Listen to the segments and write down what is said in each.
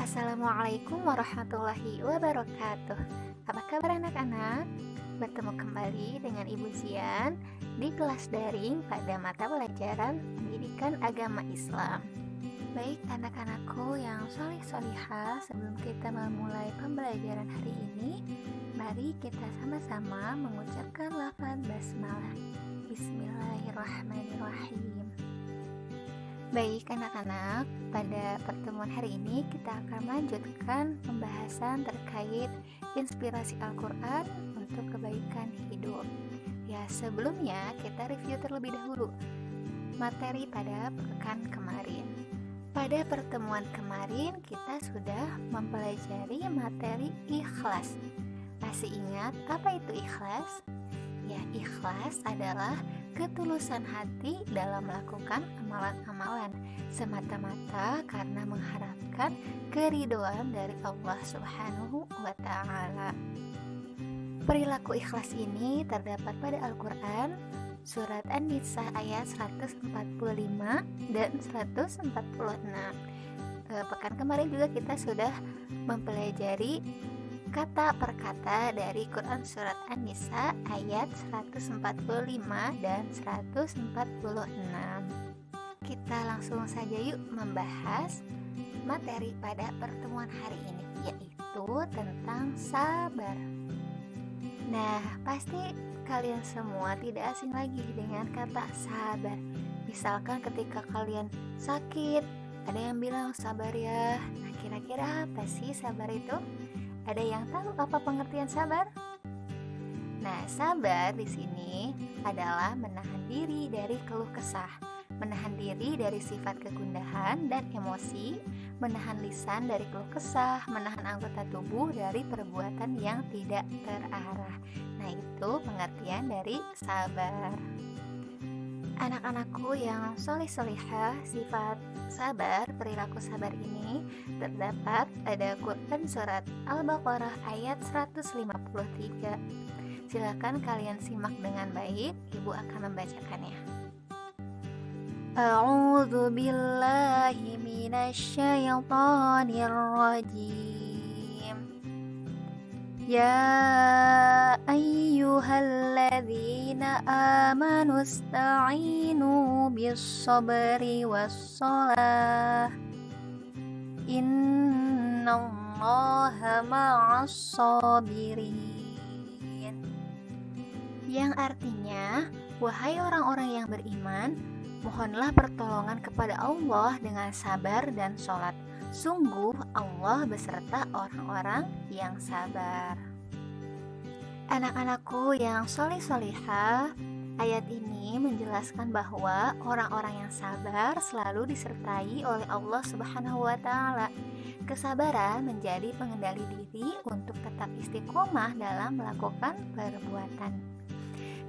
Assalamualaikum warahmatullahi wabarakatuh. Apa kabar anak-anak? Bertemu kembali dengan Ibu Zian di kelas daring pada mata pelajaran Pendidikan Agama Islam. Baik anak-anakku yang solih-solihah, sebelum kita memulai pembelajaran hari ini, mari kita sama-sama mengucapkan lafaz basmalah. Bismillahirrahmanirrahim. Baik anak-anak, pada pertemuan hari ini kita akan melanjutkan pembahasan terkait inspirasi Al-Quran untuk kebaikan hidup. Ya, sebelumnya kita review terlebih dahulu materi pada pekan kemarin. Pada pertemuan kemarin kita sudah mempelajari materi ikhlas. Masih ingat apa itu ikhlas? Ya, ikhlas adalah ketulusan hati dalam melakukan amalan-amalan semata-mata karena mengharapkan keridhaan dari Allah Subhanahu wa Ta'ala. Perilaku ikhlas ini terdapat pada Al-Quran surat An-Nisa ayat 145 dan 146. Pekan kemarin juga kita sudah mempelajari kata per kata dari Quran surat An-Nisa ayat 145 dan 146. Kita langsung saja yuk membahas materi pada pertemuan hari ini, yaitu tentang sabar. Nah, pasti kalian semua tidak asing lagi dengan kata sabar. Misalkan ketika kalian sakit, ada yang bilang sabar ya. Nah, kira-kira apa sih sabar itu? Ada yang tahu apa pengertian sabar? Nah, sabar di sini adalah menahan diri dari keluh kesah, menahan diri dari sifat kegundahan dan emosi, menahan lisan dari keluh kesah, menahan anggota tubuh dari perbuatan yang tidak terarah. Nah, itu pengertian dari sabar. Anak-anakku yang solih-solihah, sifat sabar, perilaku sabar ini terdapat pada Quran surat Al-Baqarah ayat 153. Silakan kalian simak dengan baik, Ibu akan membacakannya. A'udzu billahi minasyaitonir rajim. Ya ayyuhalladzina amanu ista'inu bis-sabri was-shalah. Innallaha ma'as-sabirin. Yang artinya, wahai orang-orang yang beriman, mohonlah pertolongan kepada Allah dengan sabar dan sholat. Sungguh Allah beserta orang-orang yang sabar. Anak-anakku yang solih-solihah, ayat ini menjelaskan bahwa orang-orang yang sabar selalu disertai oleh Allah Subhanahu wa Ta'ala. Kesabaran menjadi pengendali diri untuk tetap istiqomah dalam melakukan perbuatan.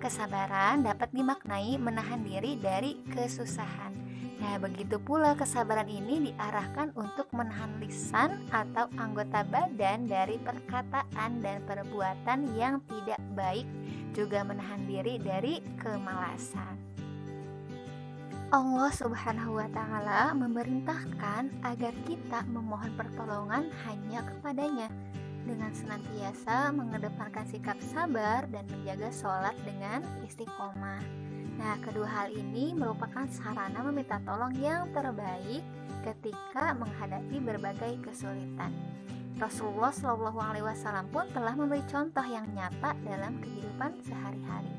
Kesabaran dapat dimaknai menahan diri dari kesusahan. Nah, begitu pula kesabaran ini diarahkan untuk menahan lisan atau anggota badan dari perkataan dan perbuatan yang tidak baik, juga menahan diri dari kemalasan. Allah Subhanahu wa Ta'ala memerintahkan agar kita memohon pertolongan hanya kepadanya dengan senantiasa mengedepankan sikap sabar dan menjaga sholat dengan istiqomah. Nah, kedua hal ini merupakan sarana meminta tolong yang terbaik ketika menghadapi berbagai kesulitan. Rasulullah SAW pun telah memberi contoh yang nyata dalam kehidupan sehari-hari.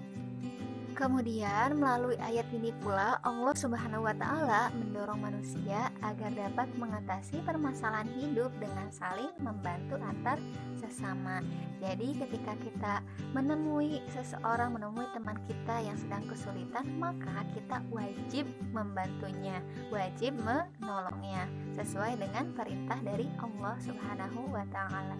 Kemudian melalui ayat ini pula Allah Subhanahu wa Ta'ala mendorong manusia agar dapat mengatasi permasalahan hidup dengan saling membantu antar sesama. Jadi ketika kita menemui teman kita yang sedang kesulitan, maka kita wajib membantunya, wajib menolongnya sesuai dengan perintah dari Allah Subhanahu wa Ta'ala.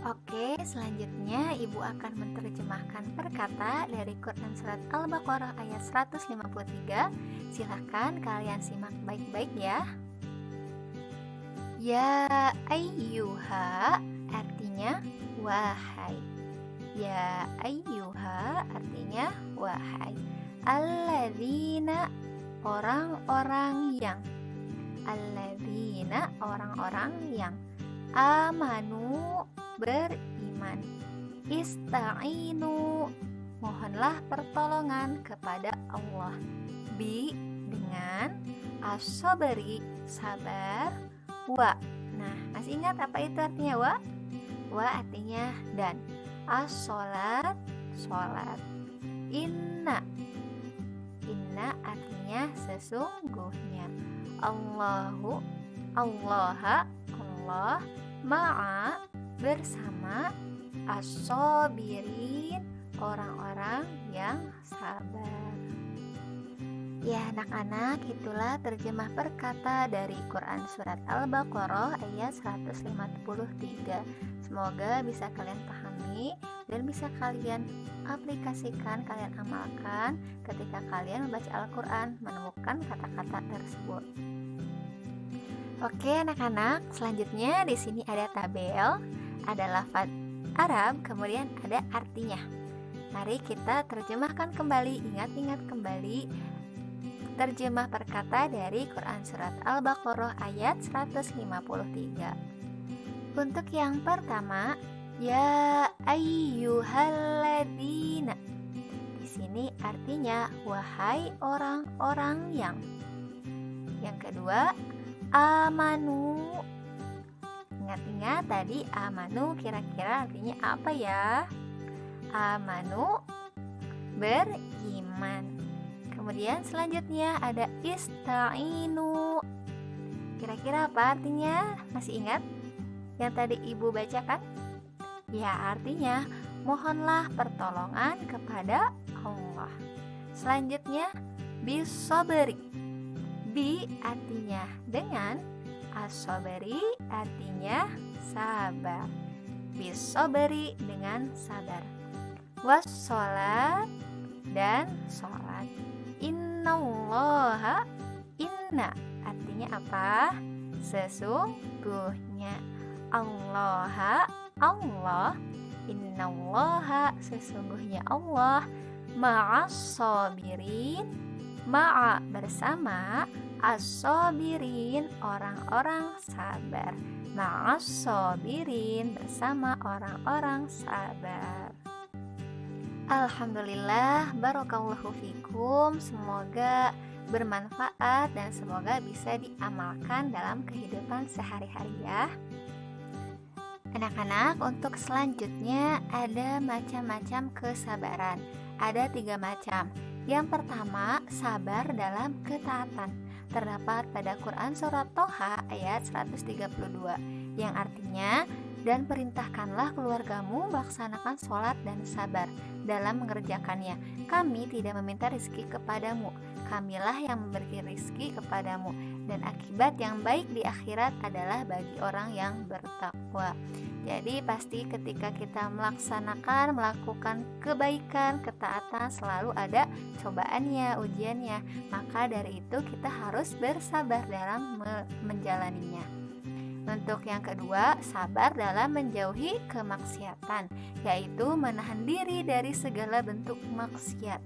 Oke, selanjutnya Ibu akan menerjemahkan perkata dari Quran surat Al-Baqarah ayat 153. Silahkan kalian simak baik-baik ya. Ya ayyuha artinya wahai. Ya ayyuha artinya wahai. Alladzina orang-orang yang alladzina orang-orang yang amanu beriman. Ista'inu mohonlah pertolongan kepada Allah. Bi dengan as-sabri sabar. Wa nah masih ingat apa itu artinya wa? Wa artinya dan. As-sholat sholat. Inna artinya sesungguhnya. Allahu Allah ma'a bersama as-sabirin orang-orang yang sabar. Ya anak-anak, itulah terjemah perkata dari Quran Surat Al-Baqarah ayat 153. Semoga bisa kalian pahami dan bisa kalian aplikasikan, kalian amalkan ketika kalian membaca Al-Quran, menemukan kata-kata tersebut. Oke anak-anak, selanjutnya di sini ada tabel, ada lafaz Arab, kemudian ada artinya. Mari kita terjemahkan kembali, ingat-ingat kembali terjemah perkata dari Quran Surat Al-Baqarah ayat 153. Untuk yang pertama, ya ayyuhalladzina. Di sini artinya wahai orang-orang yang. Yang kedua, amanu. Ingat-ingat tadi amanu kira-kira artinya apa ya? Amanu beriman. Kemudian selanjutnya ada ista'inu. Kira-kira apa artinya? Masih ingat yang tadi ibu bacakan? Ya artinya mohonlah pertolongan kepada Allah. Selanjutnya bisabri. Bi artinya dengan, as-sabri artinya sabar. Bisabri dengan sabar. Wassalat dan sholat. Innallaha, inna artinya apa? Sesungguhnya. Allah, innallaha sesungguhnya Allah. Ma'as-sabirin, ma'a bersama, as-sabirin orang-orang sabar. Ma'as-sabirin bersama orang-orang sabar. Alhamdulillah, barakallahu fikum. Semoga bermanfaat dan semoga bisa diamalkan dalam kehidupan sehari-hari ya. Anak-anak, untuk selanjutnya ada macam-macam kesabaran. Ada 3 macam. Yang pertama, sabar dalam ketaatan. Terdapat pada Quran Surat Toha ayat 132 yang artinya, dan perintahkanlah keluargamu melaksanakan sholat dan sabar dalam mengerjakannya. Kami tidak meminta rizki kepadamu, kamilah yang memberi rizki kepadamu, dan akibat yang baik di akhirat adalah bagi orang yang bertakwa. Jadi pasti ketika kita melakukan kebaikan, ketaatan, selalu ada cobaannya, ujiannya. Maka dari itu kita harus bersabar dalam menjalaninya. Untuk yang kedua, sabar dalam menjauhi kemaksiatan, yaitu menahan diri dari segala bentuk maksiat.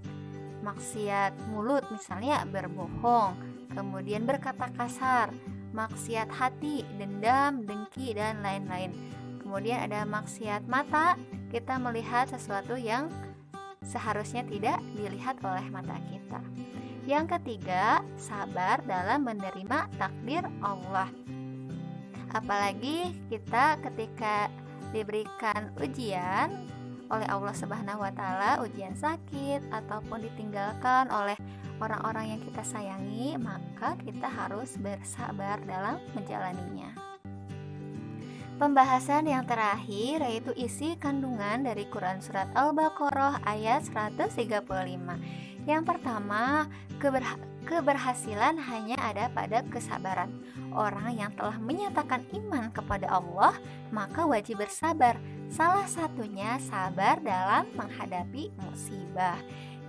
Maksiat mulut misalnya berbohong, kemudian berkata kasar, maksiat hati, dendam, dengki, dan lain-lain. Kemudian ada maksiat mata, kita melihat sesuatu yang seharusnya tidak dilihat oleh mata kita. Yang ketiga, sabar dalam menerima takdir Allah. Apalagi kita ketika diberikan ujian oleh Allah Subhanahu wa Ta'ala, ujian sakit ataupun ditinggalkan oleh orang-orang yang kita sayangi, maka kita harus bersabar dalam menjalaninya. Pembahasan yang terakhir yaitu isi kandungan dari Quran Surat Al-Baqarah ayat 135. Yang pertama, keberhasilan hanya ada pada kesabaran. Orang yang telah menyatakan iman kepada Allah, maka wajib bersabar. Salah satunya sabar dalam menghadapi musibah.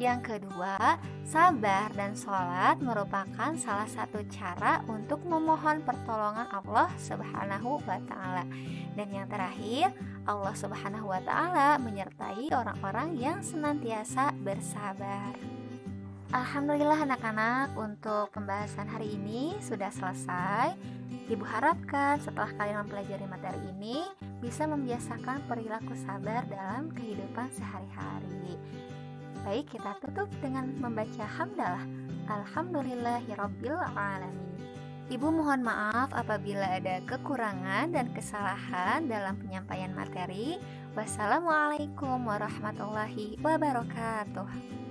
Yang kedua, sabar dan sholat merupakan salah satu cara untuk memohon pertolongan Allah Subhanahu wa Ta'ala. Dan yang terakhir, Allah Subhanahu wa Ta'ala menyertai orang-orang yang senantiasa bersabar. Alhamdulillah anak-anak, untuk pembahasan hari ini sudah selesai. Ibu harapkan setelah kalian mempelajari materi ini bisa membiasakan perilaku sabar dalam kehidupan sehari-hari. Baik, kita tutup dengan membaca hamdalah. Alhamdulillahirabbil alamin. Ibu mohon maaf apabila ada kekurangan dan kesalahan dalam penyampaian materi. Wassalamualaikum warahmatullahi wabarakatuh.